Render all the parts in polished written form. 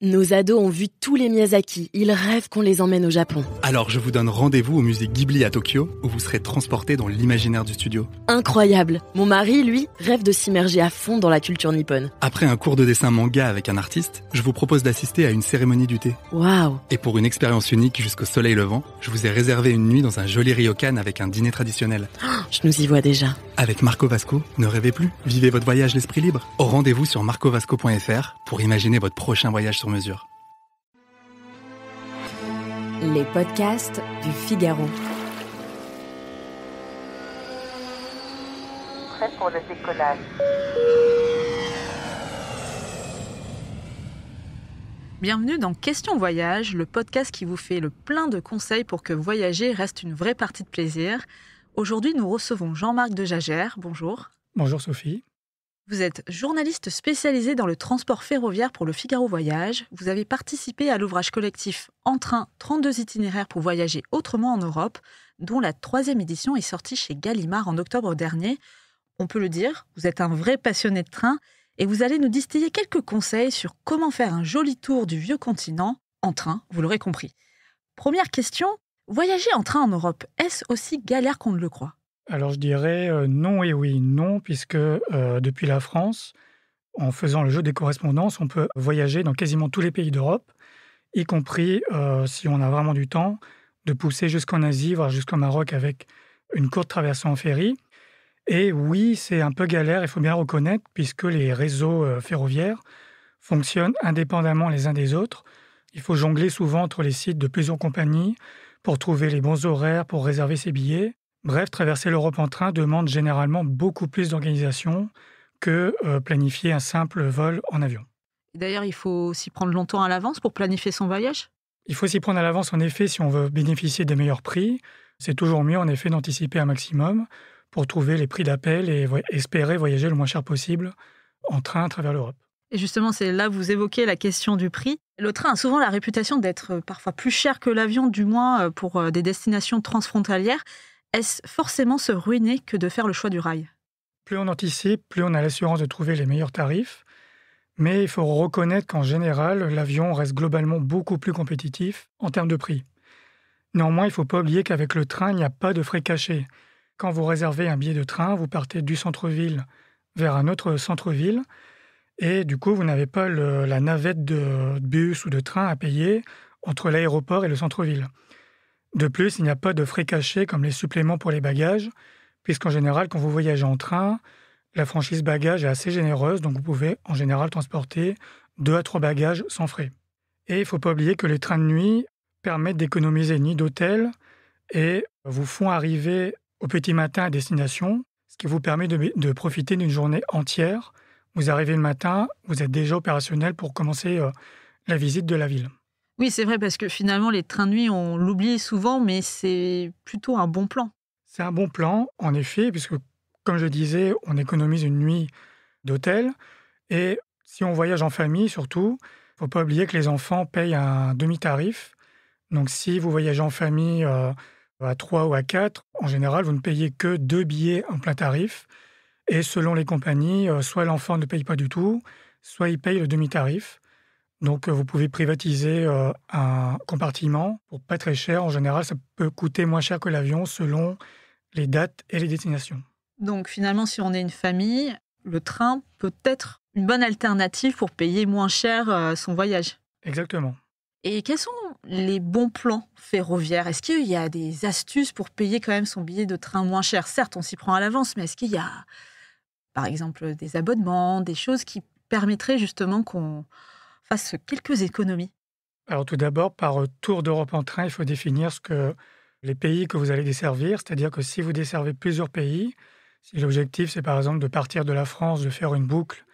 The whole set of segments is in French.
Nos ados ont vu tous les Miyazaki. Ils rêvent qu'on les emmène au Japon. Alors je vous donne rendez-vous au musée Ghibli à Tokyo, où vous serez transportés dans l'imaginaire du studio. Incroyable. Mon mari, lui, rêve de s'immerger à fond dans la culture nippone. Après un cours de dessin manga avec un artiste, je vous propose d'assister à une cérémonie du thé. Waouh. Et pour une expérience unique jusqu'au soleil levant, je vous ai réservé une nuit dans un joli ryokan avec un dîner traditionnel. Je nous y vois déjà. Avec Marco Vasco, ne rêvez plus, vivez votre voyage l'esprit libre. Au rendez-vous sur marcovasco.fr pour imaginer votre prochain voyage sur mesure. Les podcasts du Figaro. Prêt pour le décollage. Bienvenue dans Question Voyage, le podcast qui vous fait le plein de conseils pour que voyager reste une vraie partie de plaisir. Aujourd'hui, nous recevons Jean-Marc de Jagère. Bonjour. Bonjour Sophie. Vous êtes journaliste spécialisé dans le transport ferroviaire pour le Figaro Voyage. Vous avez participé à l'ouvrage collectif En train, 32 itinéraires pour voyager autrement en Europe, dont la 3e édition est sortie chez Gallimard en octobre dernier. On peut le dire, vous êtes un vrai passionné de train et vous allez nous distiller quelques conseils sur comment faire un joli tour du vieux continent en train, vous l'aurez compris. Première question, voyager en train en Europe, est-ce aussi galère qu'on ne le croit ? Alors je dirais non et oui. Non, puisque depuis la France, en faisant le jeu des correspondances, on peut voyager dans quasiment tous les pays d'Europe, y compris, si on a vraiment du temps, de pousser jusqu'en Asie, voire jusqu'au Maroc avec une courte traversée en ferry. Et oui, c'est un peu galère, il faut bien le reconnaître, puisque les réseaux ferroviaires fonctionnent indépendamment les uns des autres. Il faut jongler souvent entre les sites de plusieurs compagnies pour trouver les bons horaires, pour réserver ses billets. Bref, traverser l'Europe en train demande généralement beaucoup plus d'organisation que planifier un simple vol en avion. D'ailleurs, il faut s'y prendre longtemps à l'avance pour planifier son voyage ? Il faut s'y prendre à l'avance, en effet, si on veut bénéficier des meilleurs prix. C'est toujours mieux, en effet, d'anticiper un maximum pour trouver les prix d'appel et espérer voyager le moins cher possible en train à travers l'Europe. Et justement, c'est là que vous évoquez la question du prix. Le train a souvent la réputation d'être parfois plus cher que l'avion, du moins pour des destinations transfrontalières. Est-ce forcément se ruiner que de faire le choix du rail ? Plus on anticipe, plus on a l'assurance de trouver les meilleurs tarifs. Mais il faut reconnaître qu'en général, l'avion reste globalement beaucoup plus compétitif en termes de prix. Néanmoins, il ne faut pas oublier qu'avec le train, il n'y a pas de frais cachés. Quand vous réservez un billet de train, vous partez du centre-ville vers un autre centre-ville. Et du coup, vous n'avez pas la navette de bus ou de train à payer entre l'aéroport et le centre-ville. De plus, il n'y a pas de frais cachés comme les suppléments pour les bagages, puisqu'en général, quand vous voyagez en train, la franchise bagages est assez généreuse, donc vous pouvez en général transporter 2 à 3 bagages sans frais. Et il ne faut pas oublier que les trains de nuit permettent d'économiser une nuit d'hôtel et vous font arriver au petit matin à destination, ce qui vous permet de profiter d'une journée entière. Vous arrivez le matin, vous êtes déjà opérationnel pour commencer la visite de la ville. Oui, c'est vrai, parce que finalement, les trains de nuit, on l'oublie souvent, mais c'est plutôt un bon plan. C'est un bon plan, en effet, puisque, comme je disais, on économise une nuit d'hôtel. Et si on voyage en famille, surtout, il ne faut pas oublier que les enfants payent un demi-tarif. Donc, si vous voyagez en famille à 3 ou à 4, en général, vous ne payez que 2 billets en plein tarif. Et selon les compagnies, soit l'enfant ne paye pas du tout, soit il paye le demi-tarif. Donc, vous pouvez privatiser un compartiment pour pas très cher. En général, ça peut coûter moins cher que l'avion selon les dates et les destinations. Donc, finalement, si on est une famille, le train peut être une bonne alternative pour payer moins cher son voyage. Exactement. Et quels sont les bons plans ferroviaires ? Est-ce qu'il y a des astuces pour payer quand même son billet de train moins cher ? Certes, on s'y prend à l'avance, mais est-ce qu'il y a, par exemple, des abonnements, des choses qui permettraient justement qu'on fasse quelques économies ? Alors tout d'abord, par tour d'Europe en train, il faut définir les pays que vous allez desservir. C'est-à-dire que si vous desservez plusieurs pays, si l'objectif c'est par exemple de partir de la France, de faire une boucle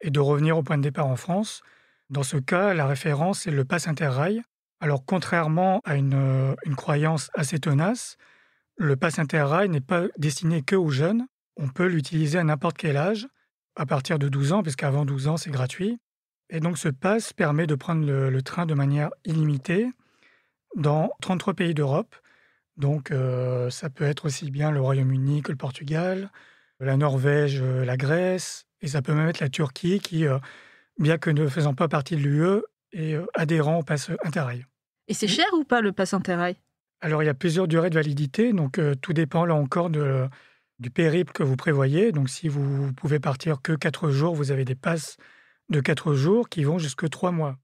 et de revenir au point de départ en France, dans ce cas, la référence c'est le pass Interrail. Alors contrairement à une croyance assez tenace, le pass Interrail n'est pas destiné que aux jeunes. On peut l'utiliser à n'importe quel âge, à partir de 12 ans, puisqu'avant 12 ans c'est gratuit. Et donc ce pass permet de prendre le train de manière illimitée dans 33 pays d'Europe. Donc ça peut être aussi bien le Royaume-Uni que le Portugal, la Norvège, la Grèce, et ça peut même être la Turquie qui, bien que ne faisant pas partie de l'UE, et adhérents au pass Interrail. Et c'est cher ou pas le pass Interrail? Alors, il y a plusieurs durées de validité, donc tout dépend là encore du périple que vous prévoyez. Donc, si vous pouvez partir que 4 jours, vous avez des passes de 4 jours qui vont jusque 3 mois.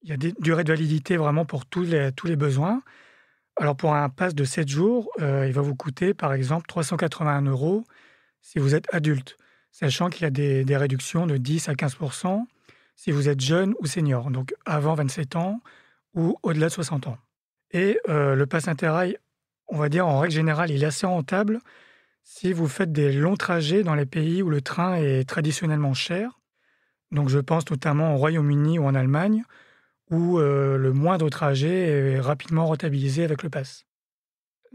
Il y a des durées de validité vraiment pour tous les besoins. Alors, pour un pass de 7 jours, il va vous coûter, par exemple, 381 € si vous êtes adulte, sachant qu'il y a des réductions de 10 à 15% si vous êtes jeune ou senior, donc avant 27 ans ou au-delà de 60 ans. Et le pass Interrail, on va dire en règle générale, il est assez rentable si vous faites des longs trajets dans les pays où le train est traditionnellement cher. Donc je pense notamment au Royaume-Uni ou en Allemagne, où le moindre trajet est rapidement rentabilisé avec le pass.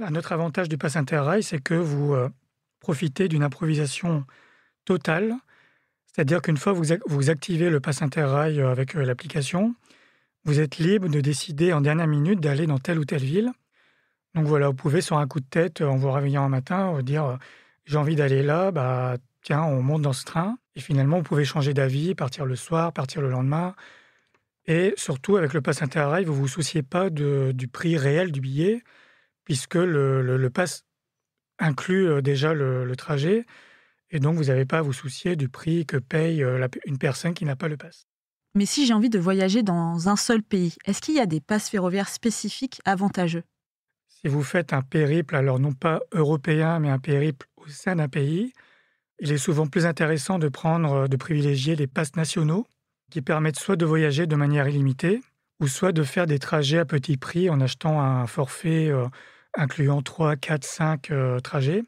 Un autre avantage du pass Interrail, c'est que vous profitez d'une improvisation totale, c'est-à-dire qu'une fois que vous activez le pass Interrail avec l'application, vous êtes libre de décider en dernière minute d'aller dans telle ou telle ville. Donc voilà, vous pouvez sur un coup de tête, en vous réveillant un matin, dire j'ai envie d'aller là, tiens, on monte dans ce train. Et finalement, vous pouvez changer d'avis, partir le soir, partir le lendemain. Et surtout, avec le pass Interrail, vous ne vous souciez pas du prix réel du billet, puisque le pass inclut déjà le trajet. Et donc, vous n'avez pas à vous soucier du prix que paye une personne qui n'a pas le pass. Mais si j'ai envie de voyager dans un seul pays, est-ce qu'il y a des passes ferroviaires spécifiques avantageux? Si vous faites un périple, alors non pas européen, mais un périple au sein d'un pays, il est souvent plus intéressant de privilégier les passes nationaux qui permettent soit de voyager de manière illimitée, ou soit de faire des trajets à petit prix en achetant un forfait incluant 3, 4, 5 trajets.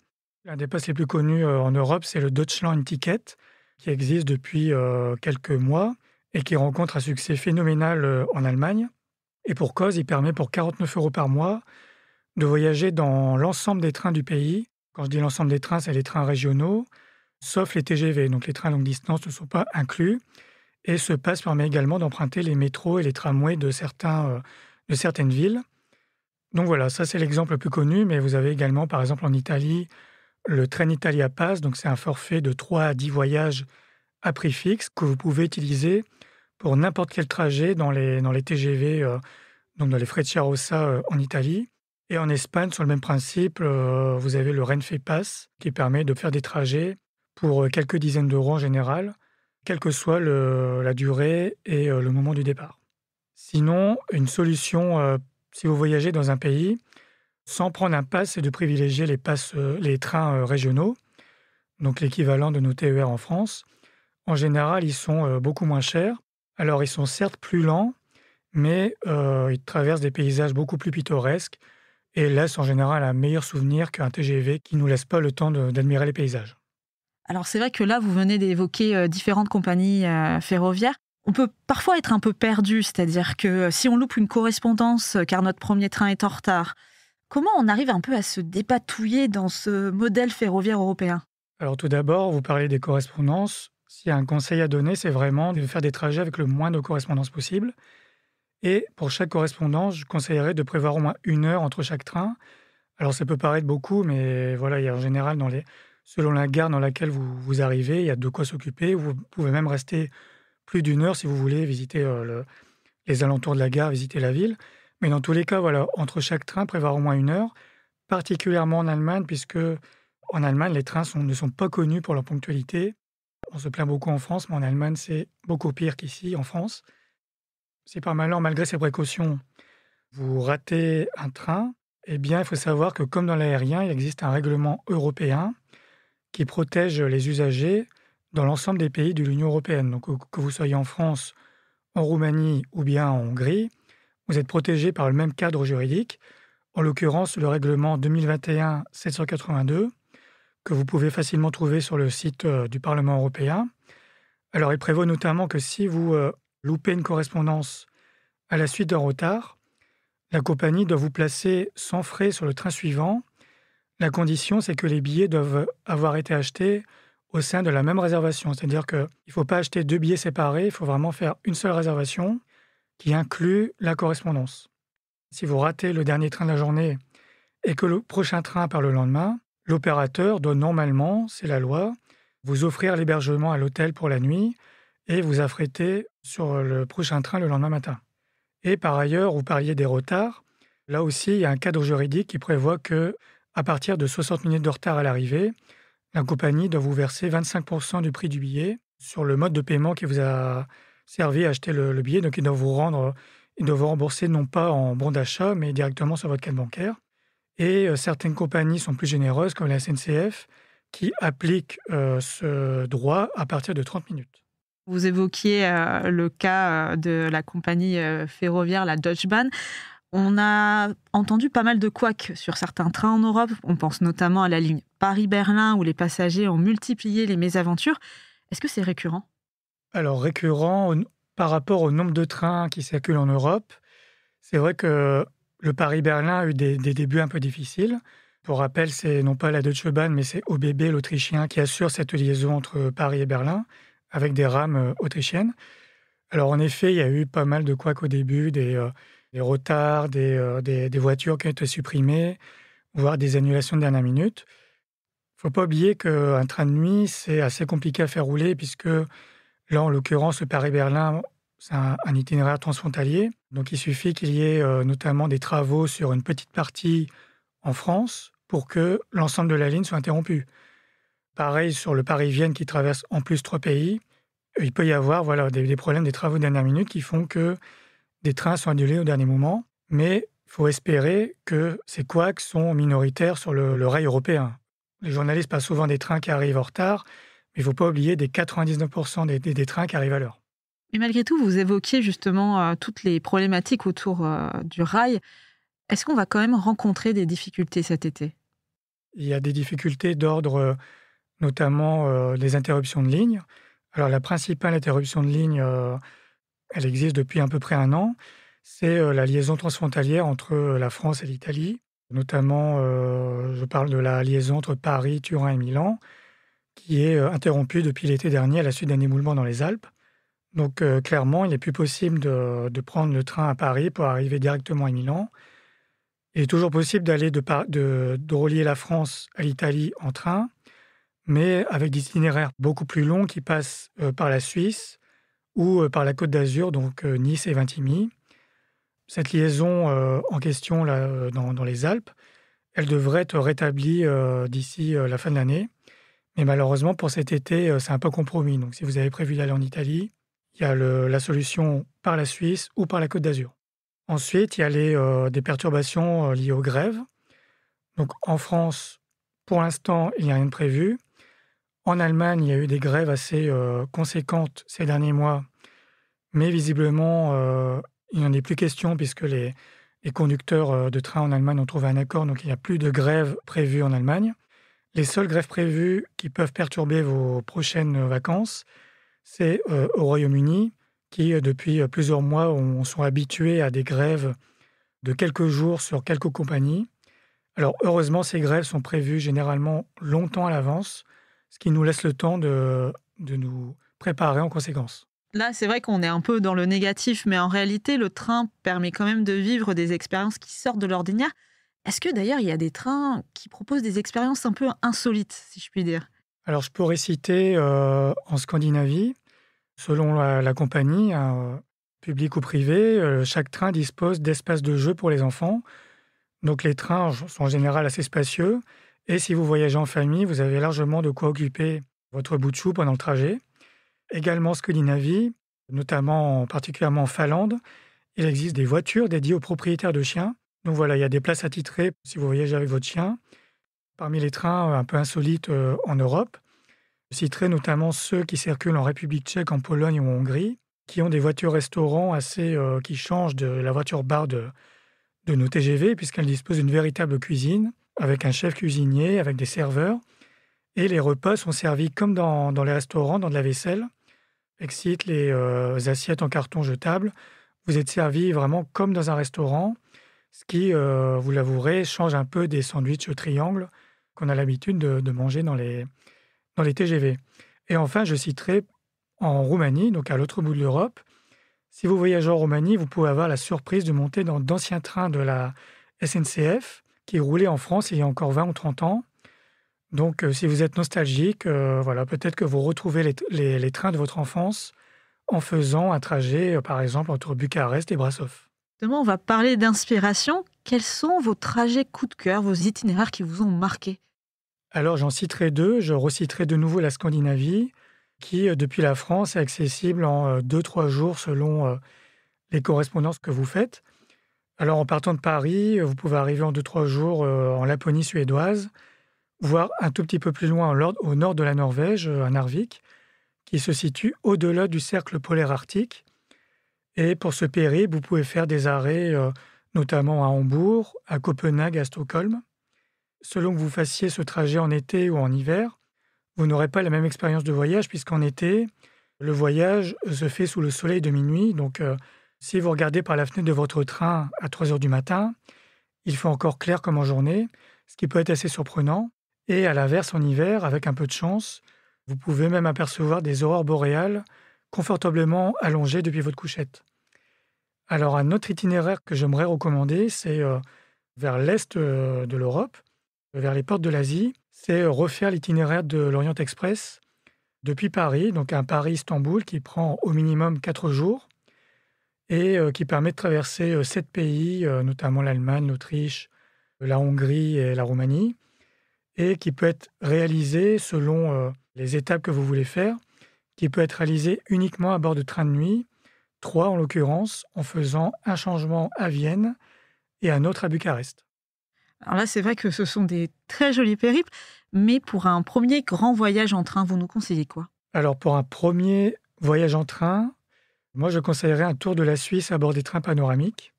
L'un des passes les plus connus en Europe, c'est le Deutschland Ticket, qui existe depuis quelques mois et qui rencontre un succès phénoménal en Allemagne. Et pour cause, il permet pour 49 € par mois de voyager dans l'ensemble des trains du pays. Quand je dis l'ensemble des trains, c'est les trains régionaux, sauf les TGV. Donc les trains longue distance ne sont pas inclus. Et ce pass permet également d'emprunter les métros et les tramways de certaines villes. Donc voilà, ça c'est l'exemple le plus connu, mais vous avez également, par exemple en Italie, le Trenitalia Pass. Donc c'est un forfait de 3 à 10 voyages à prix fixe que vous pouvez utiliser pour n'importe quel trajet dans les TGV, donc dans les Frecciarossa en Italie. Et en Espagne, sur le même principe, vous avez le Renfe Pass qui permet de faire des trajets pour quelques dizaines d'euros en général, quelle que soit la durée et le moment du départ. Sinon, une solution, si vous voyagez dans un pays, sans prendre un pass, c'est de privilégier les trains régionaux, donc l'équivalent de nos TER en France. En général, ils sont beaucoup moins chers. Alors, ils sont certes plus lents, mais ils traversent des paysages beaucoup plus pittoresques et laissent en général un meilleur souvenir qu'un TGV qui ne nous laisse pas le temps d'admirer les paysages. Alors c'est vrai que là, vous venez d'évoquer différentes compagnies ferroviaires. On peut parfois être un peu perdu, c'est-à-dire que si on loupe une correspondance car notre premier train est en retard, comment on arrive un peu à se dépatouiller dans ce modèle ferroviaire européen? Alors tout d'abord, vous parlez des correspondances. S'il y a un conseil à donner, c'est vraiment de faire des trajets avec le moins de correspondances possible. Et pour chaque correspondance, je conseillerais de prévoir au moins 1 heure entre chaque train. Alors ça peut paraître beaucoup, mais voilà, il y a en général, selon la gare dans laquelle vous arrivez, il y a de quoi s'occuper. Vous pouvez même rester plus d'1 heure si vous voulez visiter les alentours de la gare, visiter la ville. Mais dans tous les cas, voilà, entre chaque train, prévoir au moins 1 heure, particulièrement en Allemagne, puisque en Allemagne, les trains ne sont pas connus pour leur ponctualité. On se plaint beaucoup en France, mais en Allemagne, c'est beaucoup pire qu'ici, en France. Si par malheur, malgré ces précautions, vous ratez un train, eh bien, il faut savoir que comme dans l'aérien, il existe un règlement européen qui protège les usagers dans l'ensemble des pays de l'Union européenne. Donc, que vous soyez en France, en Roumanie ou bien en Hongrie, vous êtes protégé par le même cadre juridique, en l'occurrence le règlement 2021-782, que vous pouvez facilement trouver sur le site du Parlement européen. Alors, il prévoit notamment que si vous loupez une correspondance à la suite d'un retard, la compagnie doit vous placer sans frais sur le train suivant. La condition, c'est que les billets doivent avoir été achetés au sein de la même réservation. C'est-à-dire qu'il ne faut pas acheter 2 billets séparés, il faut vraiment faire une seule réservation qui inclut la correspondance. Si vous ratez le dernier train de la journée et que le prochain train part le lendemain, l'opérateur doit normalement, c'est la loi, vous offrir l'hébergement à l'hôtel pour la nuit et vous affréter sur le prochain train le lendemain matin. Et par ailleurs, vous parliez des retards. Là aussi, il y a un cadre juridique qui prévoit que, à partir de 60 minutes de retard à l'arrivée, la compagnie doit vous verser 25% du prix du billet sur le mode de paiement qui vous a servi à acheter le billet. Donc, ils doivent vous rembourser non pas en bon d'achat, mais directement sur votre carte bancaire. Et certaines compagnies sont plus généreuses, comme la SNCF, qui appliquent ce droit à partir de 30 minutes. Vous évoquiez le cas de la compagnie ferroviaire, la Deutsche Bahn. On a entendu pas mal de couacs sur certains trains en Europe. On pense notamment à la ligne Paris-Berlin, où les passagers ont multiplié les mésaventures. Est-ce que c'est récurrent ? Alors, récurrent par rapport au nombre de trains qui circulent en Europe, c'est vrai que le Paris-Berlin a eu des débuts un peu difficiles. Pour rappel, c'est non pas la Deutsche Bahn, mais c'est ÖBB, l'Autrichien, qui assure cette liaison entre Paris et Berlin, avec des rames autrichiennes. Alors, en effet, il y a eu pas mal de couacs au début, des retards, des voitures qui ont été supprimées, voire des annulations de dernière minute. Il ne faut pas oublier qu'un train de nuit, c'est assez compliqué à faire rouler, puisque là, en l'occurrence, le Paris-Berlin, c'est un itinéraire transfrontalier. Donc, il suffit qu'il y ait notamment des travaux sur une petite partie en France pour que l'ensemble de la ligne soit interrompu. Pareil sur le Paris-Vienne qui traverse en plus 3 pays. Il peut y avoir des problèmes, des travaux de dernière minute qui font que des trains sont annulés au dernier moment. Mais il faut espérer que ces couacs sont minoritaires sur le rail européen. Les journalistes passent souvent des trains qui arrivent en retard, mais il ne faut pas oublier des 99% des trains qui arrivent à l'heure. Mais malgré tout, vous évoquiez justement toutes les problématiques autour du rail. Est-ce qu'on va quand même rencontrer des difficultés cet été ? Il y a des difficultés d'ordre, notamment des interruptions de ligne. Alors, la principale interruption de ligne, elle existe depuis à peu près 1 an. C'est la liaison transfrontalière entre la France et l'Italie. Notamment, je parle de la liaison entre Paris, Turin et Milan, qui est interrompue depuis l'été dernier à la suite d'un éboulement dans les Alpes. Donc, clairement, il n'est plus possible de prendre le train à Paris pour arriver directement à Milan. Il est toujours possible d'aller de relier la France à l'Italie en train, mais avec des itinéraires beaucoup plus longs qui passent par la Suisse ou par la Côte d'Azur, donc Nice et Vintimille. Cette liaison en question là, dans les Alpes, elle devrait être rétablie d'ici la fin de l'année. Mais malheureusement, pour cet été, c'est un peu compromis. Donc, si vous avez prévu d'aller en Italie, il y a la solution par la Suisse ou par la Côte d'Azur. Ensuite, il y a des perturbations liées aux grèves. Donc, en France, pour l'instant, il n'y a rien de prévu. En Allemagne, il y a eu des grèves assez conséquentes ces derniers mois. Mais visiblement, il n'y en est plus question puisque les conducteurs de train en Allemagne ont trouvé un accord. Donc, il n'y a plus de grève prévue en Allemagne. Les seules grèves prévues qui peuvent perturber vos prochaines vacances, c'est au Royaume-Uni, qui, depuis plusieurs mois, sont habitués à des grèves de quelques jours sur quelques compagnies. Alors, heureusement, ces grèves sont prévues généralement longtemps à l'avance, ce qui nous laisse le temps de nous préparer en conséquence. Là, c'est vrai qu'on est un peu dans le négatif, mais en réalité, le train permet quand même de vivre des expériences qui sortent de l'ordinaire. Est-ce que d'ailleurs, il y a des trains qui proposent des expériences un peu insolites, si je puis dire ? Alors, je pourrais citer en Scandinavie, selon la compagnie, publique ou privée, chaque train dispose d'espaces de jeu pour les enfants. Donc, les trains sont en général assez spacieux. Et si vous voyagez en famille, vous avez largement de quoi occuper votre bout de chou pendant le trajet. Également en Scandinavie, particulièrement en Finlande, il existe des voitures dédiées aux propriétaires de chiens. Donc voilà, il y a des places attitrées si vous voyagez avec votre chien. Parmi les trains un peu insolites en Europe, je citerai notamment ceux qui circulent en République tchèque, en Pologne ou en Hongrie, qui ont des voitures-restaurants qui changent de la voiture-bar de nos TGV, puisqu'elles disposent d'une véritable cuisine, avec un chef cuisinier, avec des serveurs. Et les repas sont servis comme dans les restaurants, dans de la vaisselle. Exit les assiettes en carton jetables. Vous êtes servi vraiment comme dans un restaurant, ce qui, vous l'avouerez, change un peu des sandwichs au triangle qu'on a l'habitude de manger dans les TGV. Et enfin, je citerai en Roumanie, donc à l'autre bout de l'Europe. Si vous voyagez en Roumanie, vous pouvez avoir la surprise de monter dans d'anciens trains de la SNCF qui roulaient en France il y a encore 20 ou 30 ans. Donc, si vous êtes nostalgique, peut-être que vous retrouvez les trains de votre enfance en faisant un trajet, par exemple, entre Bucarest et Brașov. Demain, on va parler d'inspiration. Quels sont vos trajets coup de cœur, vos itinéraires qui vous ont marqué ? Alors, j'en citerai 2. Je reciterai de nouveau la Scandinavie, qui, depuis la France, est accessible en 2-3 jours selon les correspondances que vous faites. Alors, en partant de Paris, vous pouvez arriver en 2-3 jours en Laponie suédoise, voire un tout petit peu plus loin au nord de la Norvège, à Narvik, qui se situe au-delà du cercle polaire arctique. Et pour ce périple, vous pouvez faire des arrêts, notamment à Hambourg, à Copenhague, à Stockholm. Selon que vous fassiez ce trajet en été ou en hiver, vous n'aurez pas la même expérience de voyage, puisqu'en été, le voyage se fait sous le soleil de minuit. Donc, si vous regardez par la fenêtre de votre train à 3 heures du matin, il fait encore clair comme en journée, ce qui peut être assez surprenant. Et à l'inverse, en hiver, avec un peu de chance, vous pouvez même apercevoir des aurores boréales confortablement allongées depuis votre couchette. Alors, un autre itinéraire que j'aimerais recommander, c'est vers l'est de l'Europe, vers les portes de l'Asie, c'est refaire l'itinéraire de l'Orient Express depuis Paris, donc un Paris-Istanbul qui prend au minimum 4 jours et qui permet de traverser 7 pays, notamment l'Allemagne, l'Autriche, la Hongrie et la Roumanie, et qui peut être réalisé selon les étapes que vous voulez faire, qui peut être réalisé uniquement à bord de trains de nuit, 3 en l'occurrence, en faisant un changement à Vienne et un autre à Bucarest. Alors là, c'est vrai que ce sont des très jolis périples, mais pour un premier grand voyage en train, vous nous conseillez quoi ? Alors pour un premier voyage en train, moi je conseillerais un tour de la Suisse à bord des trains panoramiques.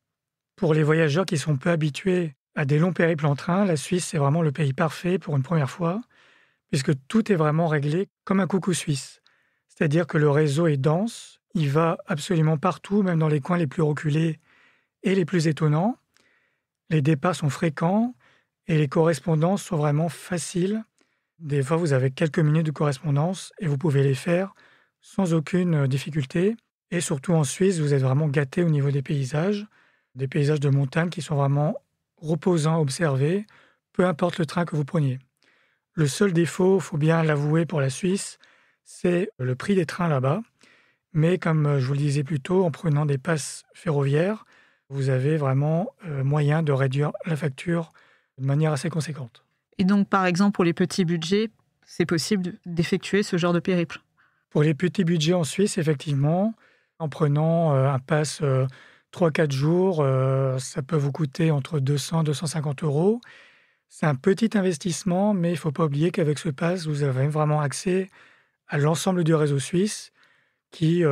Pour les voyageurs qui sont peu habitués à des longs périples en train, la Suisse c'est vraiment le pays parfait pour une première fois, puisque tout est vraiment réglé comme un coucou suisse. C'est-à-dire que le réseau est dense, il va absolument partout, même dans les coins les plus reculés et les plus étonnants. Les départs sont fréquents et les correspondances sont vraiment faciles. Des fois, vous avez quelques minutes de correspondance et vous pouvez les faire sans aucune difficulté. Et surtout en Suisse, vous êtes vraiment gâté au niveau des paysages de montagne qui sont vraiment reposants à observer, peu importe le train que vous preniez. Le seul défaut, il faut bien l'avouer pour la Suisse, c'est le prix des trains là-bas. Mais comme je vous le disais plus tôt, en prenant des passes ferroviaires, vous avez vraiment moyen de réduire la facture de manière assez conséquente. Et donc, par exemple, pour les petits budgets, c'est possible d'effectuer ce genre de périple ? Pour les petits budgets en Suisse, effectivement, en prenant un pass 3-4 jours, ça peut vous coûter entre 200 et 250 €. C'est un petit investissement, mais il ne faut pas oublier qu'avec ce pass, vous avez vraiment accès à l'ensemble du réseau suisse qui,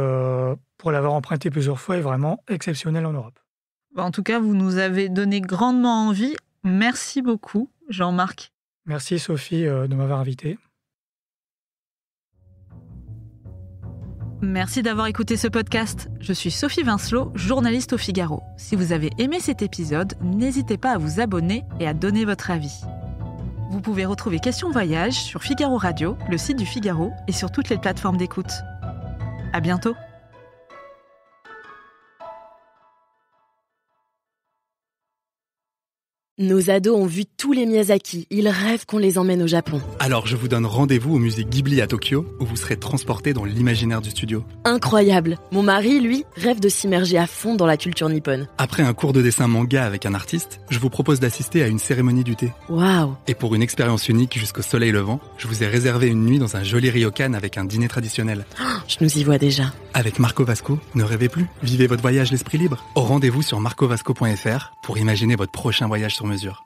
pour l'avoir emprunté plusieurs fois, est vraiment exceptionnel en Europe. En tout cas, vous nous avez donné grandement envie. Merci beaucoup, Jean-Marc. Merci Sophie de m'avoir invité. Merci d'avoir écouté ce podcast. Je suis Sophie Vincelot, journaliste au Figaro. Si vous avez aimé cet épisode, n'hésitez pas à vous abonner et à donner votre avis. Vous pouvez retrouver Question Voyage sur Figaro Radio, le site du Figaro et sur toutes les plateformes d'écoute. À bientôt. Nos ados ont vu tous les Miyazaki. Ils rêvent qu'on les emmène au Japon. Alors je vous donne rendez-vous au musée Ghibli à Tokyo, où vous serez transportés dans l'imaginaire du studio. Incroyable. Mon mari, lui, rêve de s'immerger à fond dans la culture nippone. Après un cours de dessin manga avec un artiste, je vous propose d'assister à une cérémonie du thé. Waouh. Et pour une expérience unique jusqu'au soleil levant, je vous ai réservé une nuit dans un joli ryokan avec un dîner traditionnel. Je nous y vois déjà. Avec Marco Vasco, ne rêvez plus, vivez votre voyage l'esprit libre. Au rendez-vous sur marcovasco.fr pour imaginer votre prochain voyage sur mesure.